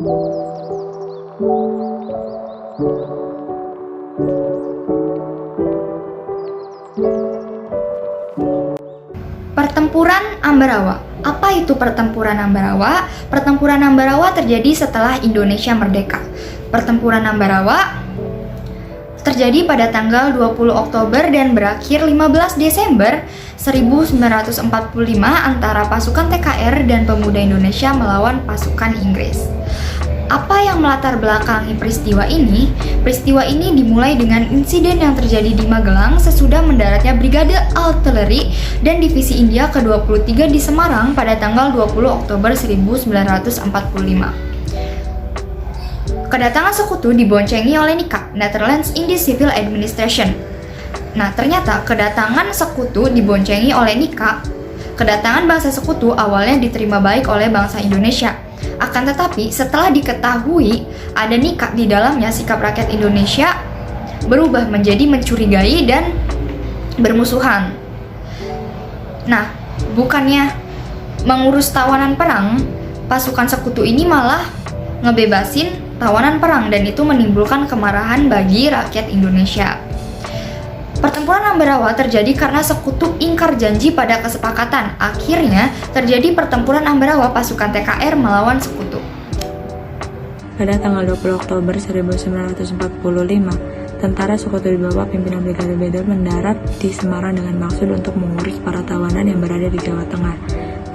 Pertempuran Ambarawa. Apa itu Pertempuran Ambarawa? Pertempuran Ambarawa terjadi setelah Indonesia merdeka. Pertempuran Ambarawa terjadi pada tanggal 20 Oktober dan berakhir 15 Desember 1945 antara pasukan TKR dan pemuda Indonesia melawan pasukan Inggris. Apa yang melatar belakangi peristiwa ini? Peristiwa ini dimulai dengan insiden yang terjadi di Magelang sesudah mendaratnya Brigade Artileri dan Divisi India ke-23 di Semarang pada tanggal 20 Oktober 1945. Kedatangan sekutu diboncengi oleh NICA, Netherlands Indies Civil Administration. Nah, ternyata kedatangan sekutu diboncengi oleh NICA. Kedatangan bangsa sekutu awalnya diterima baik oleh bangsa Indonesia. Akan tetapi, setelah diketahui ada NICA di dalamnya, sikap rakyat Indonesia berubah menjadi mencurigai dan bermusuhan. Nah, bukannya mengurus tawanan perang, pasukan sekutu ini malah ngebebasin tawanan perang dan itu menimbulkan kemarahan bagi rakyat Indonesia. Pertempuran Ambarawa terjadi karena sekutu ingkar janji pada kesepakatan. Akhirnya terjadi pertempuran Ambarawa pasukan TKR melawan sekutu. Pada tanggal 20 Oktober 1945, tentara sekutu di bawah pimpinan Brigade Bedel mendarat di Semarang dengan maksud untuk mengurus para tawanan yang berada di Jawa Tengah.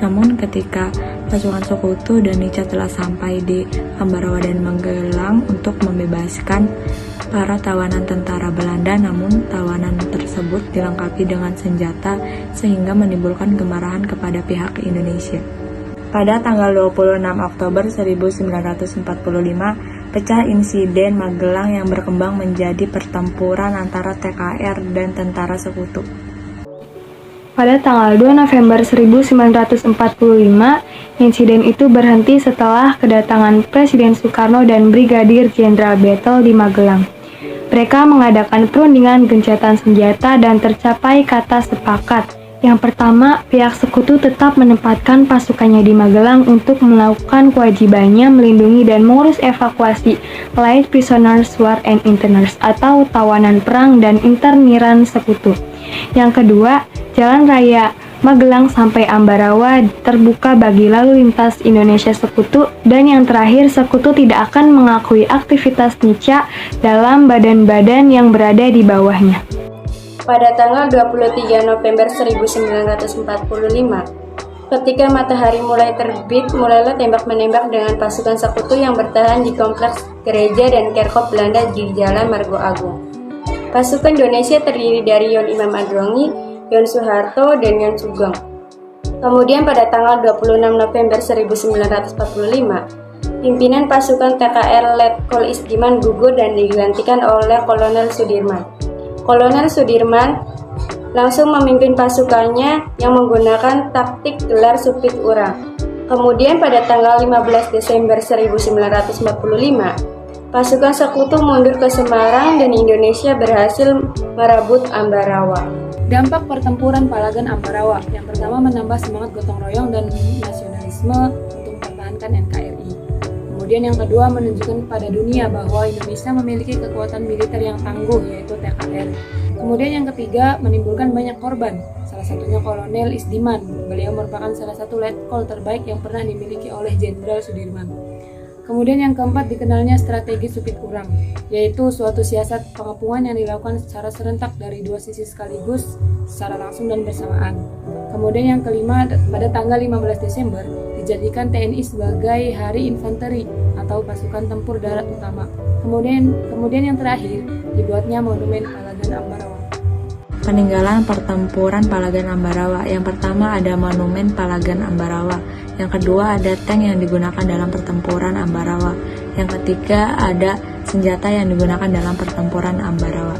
Namun ketika pasukan sekutu dan NICA telah sampai di Ambarawa dan Magelang untuk membebaskan para tawanan tentara Belanda, namun tawanan tersebut dilengkapi dengan senjata sehingga menimbulkan kemarahan kepada pihak Indonesia. Pada tanggal 26 Oktober 1945, pecah insiden Magelang yang berkembang menjadi pertempuran antara TKR dan tentara sekutu. Pada tanggal 2 November 1945, insiden itu berhenti setelah kedatangan Presiden Soekarno dan Brigadir Jenderal Bettel di Magelang. Mereka mengadakan perundingan gencatan senjata dan tercapai kata sepakat. Yang pertama, pihak sekutu tetap menempatkan pasukannya di Magelang untuk melakukan kewajibannya melindungi dan mengurus evakuasi light prisoners war and interners atau tawanan perang dan interniran sekutu. Yang kedua, jalan raya Magelang sampai Ambarawa terbuka bagi lalu lintas Indonesia sekutu, dan yang terakhir, sekutu tidak akan mengakui aktivitas NICA dalam badan-badan yang berada di bawahnya. Pada tanggal 23 November 1945, ketika matahari mulai terbit, mulailah tembak-menembak dengan pasukan sekutu yang bertahan di kompleks gereja dan kerkop Belanda di Jalan Margo Agung. Pasukan Indonesia terdiri dari Yon Imam Adrongi, Yon Soeharto, dan Yon Sugeng. Kemudian pada tanggal 26 November 1945, pimpinan pasukan TKR Letkol Isdiman gugur dan digantikan oleh Kolonel Sudirman. Kolonel Sudirman langsung memimpin pasukannya yang menggunakan taktik gelar supit urang. Kemudian pada tanggal 15 Desember 1945, pasukan sekutu mundur ke Semarang dan Indonesia berhasil merebut Ambarawa. Dampak pertempuran Palagan Ambarawa. Yang pertama, menambah semangat gotong royong dan nasionalisme untuk mempertahankan NKRI. Kemudian yang kedua, menunjukkan kepada dunia bahwa Indonesia memiliki kekuatan militer yang tangguh, yaitu TKR. Kemudian yang ketiga, menimbulkan banyak korban, salah satunya Kolonel Isdiman. Beliau merupakan salah satu letkol terbaik yang pernah dimiliki oleh Jenderal Sudirman. Kemudian yang keempat, dikenalnya strategi supit urang, yaitu suatu siasat pengepungan yang dilakukan secara serentak dari dua sisi sekaligus, secara langsung dan bersamaan. Kemudian yang kelima, pada tanggal 15 Desember, dijadikan TNI sebagai Hari Infanteri atau pasukan tempur darat utama. Kemudian yang terakhir, dibuatnya Monumen Palagan Ambarawa. Peninggalan pertempuran Palagan Ambarawa. Yang pertama ada Monumen Palagan Ambarawa. Yang kedua ada tank yang digunakan dalam pertempuran Ambarawa. Yang ketiga ada senjata yang digunakan dalam pertempuran Ambarawa.